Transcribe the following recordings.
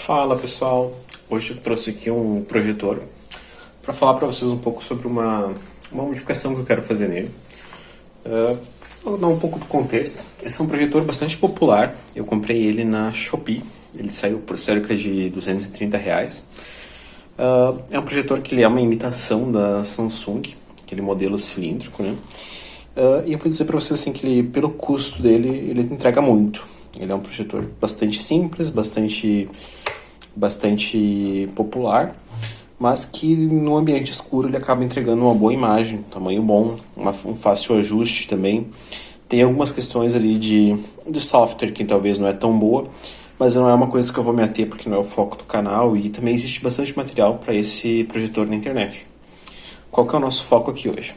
Fala pessoal, hoje eu trouxe aqui um projetor para falar para vocês um pouco sobre uma modificação que eu quero fazer nele. Vou dar um pouco do contexto. Esse é um projetor bastante popular, eu comprei ele na Shopee, ele saiu por cerca de R$ 230. É um projetor que ele é uma imitação da Samsung, aquele modelo cilíndrico, né? E eu vou dizer para vocês assim, que ele, pelo custo dele, ele entrega muito. Ele é um projetor bastante simples, bastante popular, mas que no ambiente escuro ele acaba entregando uma boa imagem, um tamanho bom, um fácil ajuste também. Tem algumas questões ali de software que talvez não é tão boa, mas não é uma coisa que eu vou me ater porque não é o foco do canal, e também existe bastante material para esse projetor na internet. Qual que é o nosso foco aqui hoje?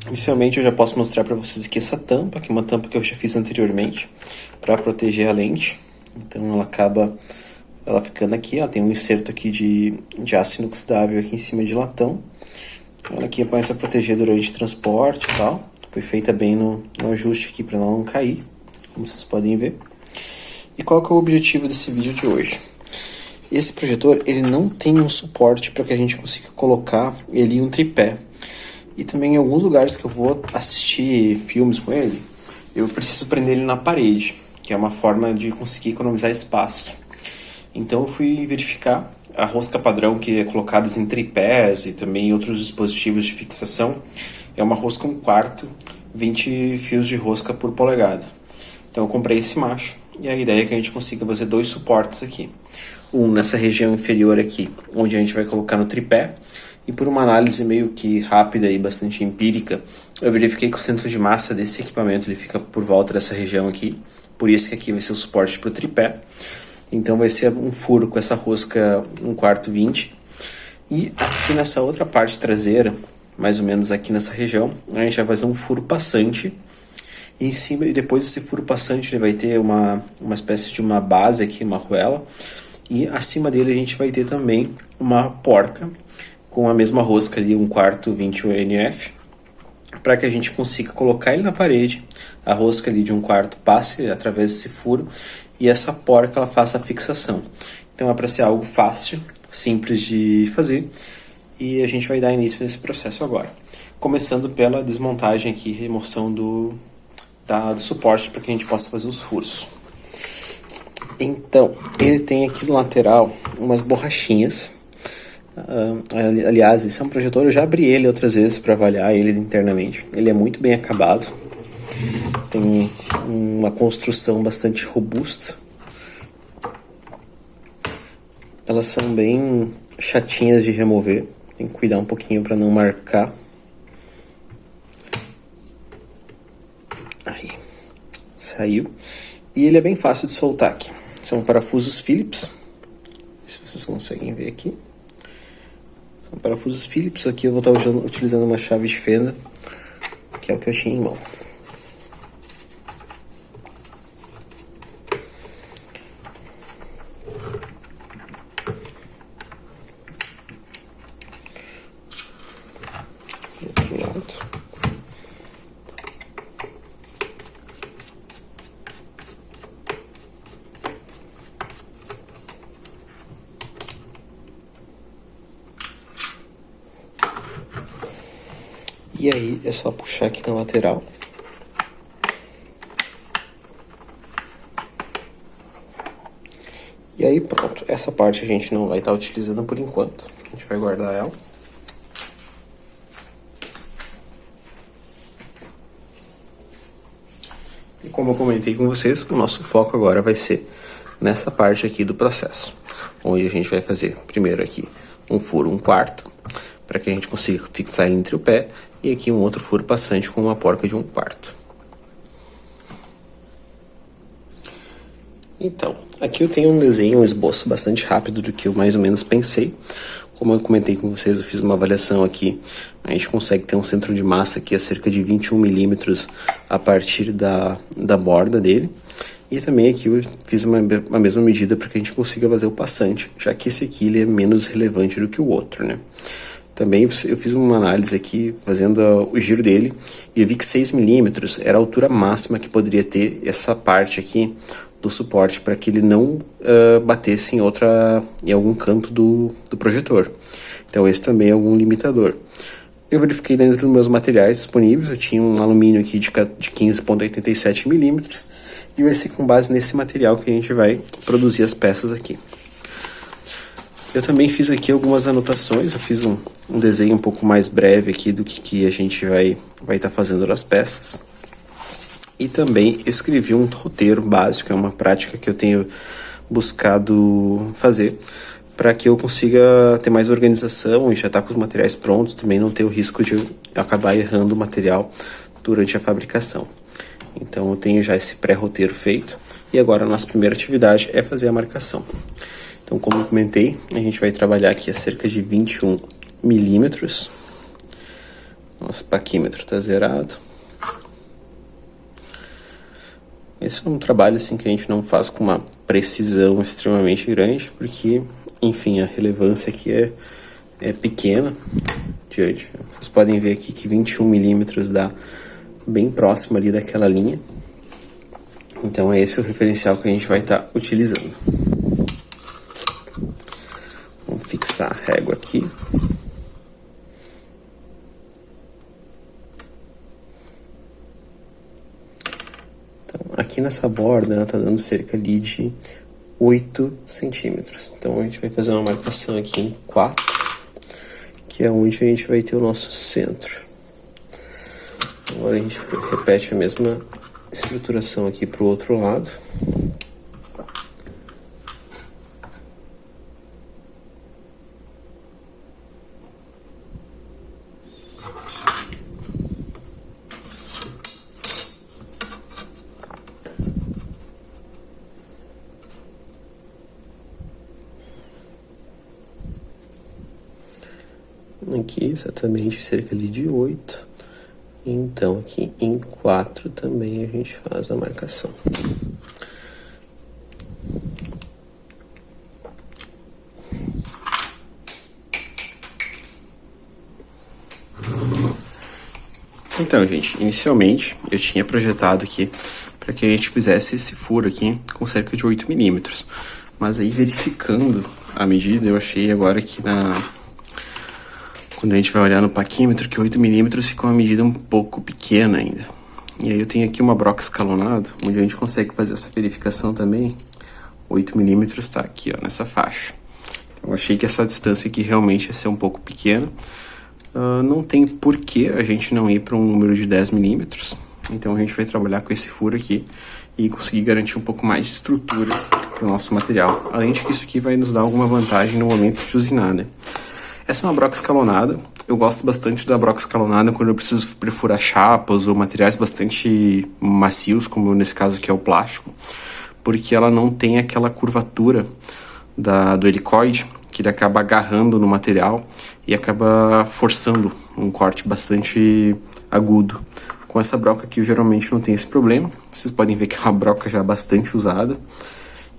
Inicialmente eu já posso mostrar para vocês aqui essa tampa, que é uma tampa que eu já fiz anteriormente para proteger a lente. Então ela ficando aqui, ela tem um inserto aqui de aço inoxidável aqui em cima de latão. Ela aqui é para proteger durante transporte e tal. Foi feita bem no ajuste aqui para ela não cair, como vocês podem ver. E qual que é o objetivo desse vídeo de hoje? Esse projetor ele não tem um suporte para que a gente consiga colocar ele em um tripé. E também em alguns lugares que eu vou assistir filmes com ele, eu preciso prender ele na parede, que é uma forma de conseguir economizar espaço. Então eu fui verificar a rosca padrão que é colocada em tripés e também em outros dispositivos de fixação. É uma rosca 1/4, 20 fios de rosca por polegada. Então eu comprei esse macho e a ideia é que a gente consiga fazer dois suportes aqui. Um nessa região inferior aqui, onde a gente vai colocar no tripé. E por uma análise meio que rápida e bastante empírica, eu verifiquei que o centro de massa desse equipamento ele fica por volta dessa região aqui. Por isso que aqui vai ser o suporte para o tripé. Então vai ser um furo com essa rosca 1/4 20. E aqui nessa outra parte traseira, mais ou menos aqui nessa região, a gente vai fazer um furo passante. E em cima, e depois desse furo passante ele vai ter uma espécie de uma base aqui, uma arruela. E acima dele a gente vai ter também uma porca com a mesma rosca ali, 1/4 20 UNF, para que a gente consiga colocar ele na parede, a rosca ali de 1/4 passe através desse furo e essa porca ela faça a fixação. Então é para ser algo fácil, simples de fazer, e a gente vai dar início nesse processo agora. Começando pela desmontagem aqui, remoção do suporte para que a gente possa fazer os furos. Então, ele tem aqui no lateral umas borrachinhas. Aliás, esse é um projetor, eu já abri ele outras vezes para avaliar ele internamente. Ele é muito bem acabado, tem uma construção bastante robusta. Elas são bem chatinhas de remover, tem que cuidar um pouquinho para não marcar. Aí, saiu. E ele é bem fácil de soltar aqui. São parafusos Phillips, se vocês conseguem ver aqui. São parafusos Phillips. Aqui eu vou estar utilizando uma chave de fenda, que é o que eu tinha em mão. Outro lado. E aí é só puxar aqui na lateral. E aí pronto, essa parte a gente não vai estar utilizando por enquanto. A gente vai guardar ela. E como eu comentei com vocês, o nosso foco agora vai ser nessa parte aqui do processo. Onde a gente vai fazer primeiro aqui um furo 1/4, para que a gente consiga fixar ele entre o pé. E aqui um outro furo passante com uma porca de 1/4. Então, aqui eu tenho um desenho, um esboço bastante rápido do que eu mais ou menos pensei. Como eu comentei com vocês, eu fiz uma avaliação aqui. A gente consegue ter um centro de massa aqui a cerca de 21 milímetros a partir da borda dele. E também aqui eu fiz a mesma medida para que a gente consiga fazer o passante, já que esse aqui ele é menos relevante do que o outro, né? Também eu fiz uma análise aqui, fazendo o giro dele, e eu vi que 6 milímetros era a altura máxima que poderia ter essa parte aqui do suporte para que ele não batesse em algum canto do projetor. Então esse também é algum limitador. Eu verifiquei dentro dos meus materiais disponíveis, eu tinha um alumínio aqui de 15,87 milímetros e vai ser com base nesse material que a gente vai produzir as peças aqui. Eu também fiz aqui algumas anotações, eu fiz um desenho um pouco mais breve aqui do que a gente vai estar fazendo nas peças. E também escrevi um roteiro básico, é uma prática que eu tenho buscado fazer para que eu consiga ter mais organização e já estar com os materiais prontos, também não ter o risco de acabar errando o material durante a fabricação. Então eu tenho já esse pré-roteiro feito e agora a nossa primeira atividade é fazer a marcação. Então, como eu comentei, a gente vai trabalhar aqui a cerca de 21 milímetros. Nosso paquímetro está zerado. Esse é um trabalho assim que a gente não faz com uma precisão extremamente grande, porque, enfim, a relevância aqui é pequena. Diante. Vocês podem ver aqui que 21 milímetros dá bem próximo ali daquela linha. Então é esse o referencial que a gente vai estar utilizando. Vamos fixar a régua aqui. Então, aqui nessa borda, ela tá dando cerca ali de 8 centímetros. Então a gente vai fazer uma marcação aqui em 4, que é onde a gente vai ter o nosso centro. Agora a gente repete a mesma estruturação aqui para o outro lado. Aqui exatamente cerca ali de 8. Então aqui em 4 também a gente faz a marcação. Então, gente, inicialmente eu tinha projetado aqui para que a gente fizesse esse furo aqui com cerca de 8 milímetros. Mas aí verificando a medida, eu achei agora que quando a gente vai olhar no paquímetro, que 8 milímetros ficou uma medida um pouco pequena ainda. E aí eu tenho aqui uma broca escalonada, onde a gente consegue fazer essa verificação também. 8 milímetros está aqui, ó, nessa faixa. Eu achei que essa distância aqui realmente ia ser um pouco pequena. Não tem porquê a gente não ir para um número de 10 milímetros. Então a gente vai trabalhar com esse furo aqui e conseguir garantir um pouco mais de estrutura para o nosso material. Além de que isso aqui vai nos dar alguma vantagem no momento de usinar, né? Essa é uma broca escalonada. Eu gosto bastante da broca escalonada quando eu preciso perfurar chapas ou materiais bastante macios, como nesse caso aqui é o plástico, porque ela não tem aquela curvatura do helicoide, que ele acaba agarrando no material e acaba forçando um corte bastante agudo. Com essa broca aqui eu geralmente não tenho esse problema. Vocês podem ver que é uma broca já bastante usada.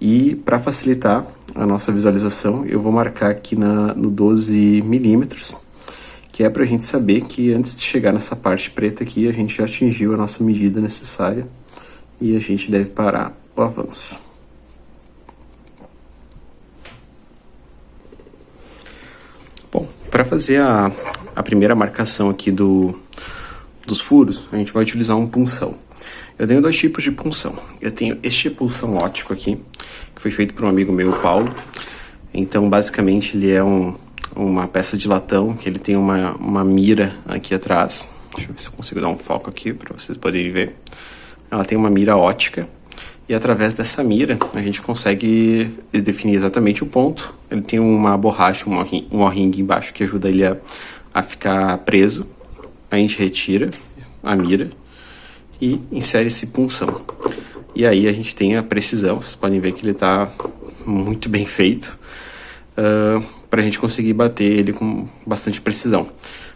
E para facilitar a nossa visualização, eu vou marcar aqui no 12 milímetros, que é para a gente saber que antes de chegar nessa parte preta aqui, a gente já atingiu a nossa medida necessária e a gente deve parar o avanço. Bom, para fazer a primeira marcação aqui dos furos, a gente vai utilizar um punção. Eu tenho dois tipos de punção. Eu tenho este punção óptico aqui, que foi feito por um amigo meu, o Paulo. Então, basicamente, ele é uma peça de latão, que ele tem uma mira aqui atrás. Deixa eu ver se eu consigo dar um foco aqui para vocês poderem ver. Ela tem uma mira óptica e através dessa mira a gente consegue definir exatamente o ponto. Ele tem uma borracha, um O-ring embaixo que ajuda ele a ficar preso. A gente retira a mira e insere esse punção. E aí a gente tem a precisão, vocês podem ver que ele está muito bem feito, para a gente conseguir bater ele com bastante precisão.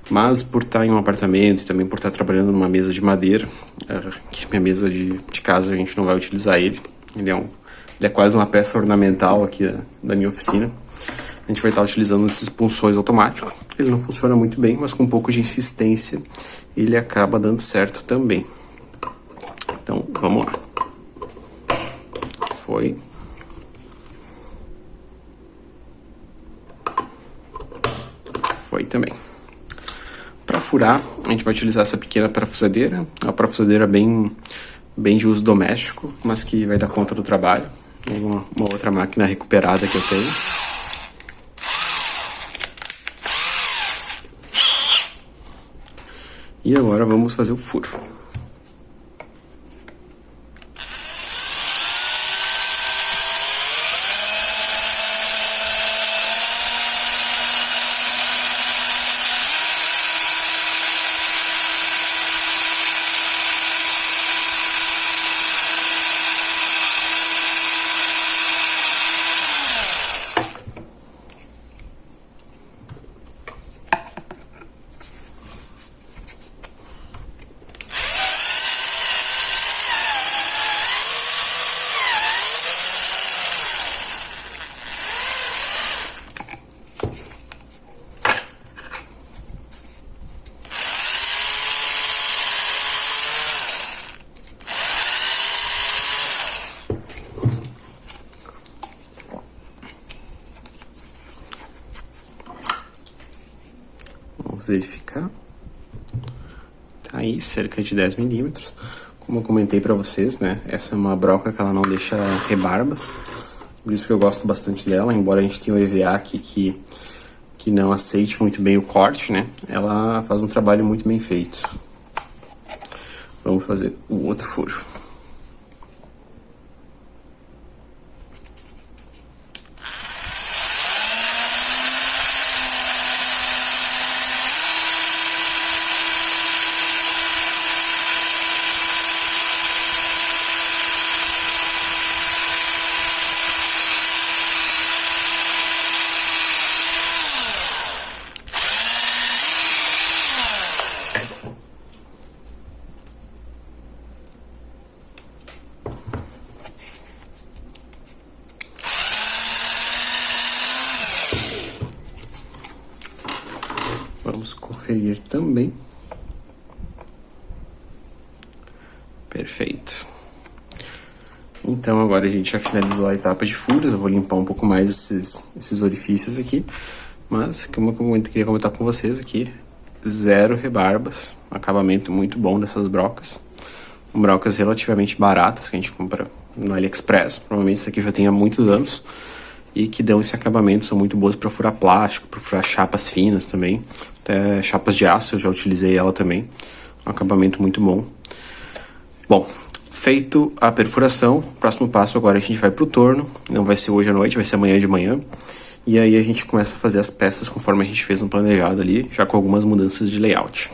Mas por estar em um apartamento e também por estar trabalhando numa mesa de madeira, que é minha mesa de casa, a gente não vai utilizar ele. Ele é quase uma peça ornamental aqui da minha oficina. A gente vai estar utilizando esses punções automáticos. Ele não funciona muito bem, mas com um pouco de insistência ele acaba dando certo também. Então, vamos lá. Foi. Foi também. Para furar, a gente vai utilizar essa pequena parafusadeira. É uma parafusadeira bem de uso doméstico, mas que vai dar conta do trabalho. Uma outra máquina recuperada que eu tenho. E agora vamos fazer o furo. Vamos verificar. Tá aí, cerca de 10 milímetros. Como eu comentei pra vocês, né? Essa é uma broca que ela não deixa rebarbas. Por isso que eu gosto bastante dela, embora a gente tenha o EVA aqui que não aceite muito bem o corte, né? Ela faz um trabalho muito bem feito. Vamos fazer o outro furo. Vamos conferir também. Perfeito. Então agora a gente já finalizou a etapa de furos. Eu vou limpar um pouco mais esses orifícios aqui. Mas, como eu queria comentar com vocês aqui, zero rebarbas. Acabamento muito bom dessas brocas. Brocas relativamente baratas que a gente compra no AliExpress. Provavelmente isso aqui já tem há muitos anos. E que dão esse acabamento, são muito boas para furar plástico, para furar chapas finas também. Até chapas de aço, eu já utilizei ela também. Um acabamento muito bom. Bom, feito a perfuração, o próximo passo agora a gente vai pro torno. Não vai ser hoje à noite, vai ser amanhã de manhã. E aí a gente começa a fazer as peças conforme a gente fez no planejado ali, já com algumas mudanças de layout.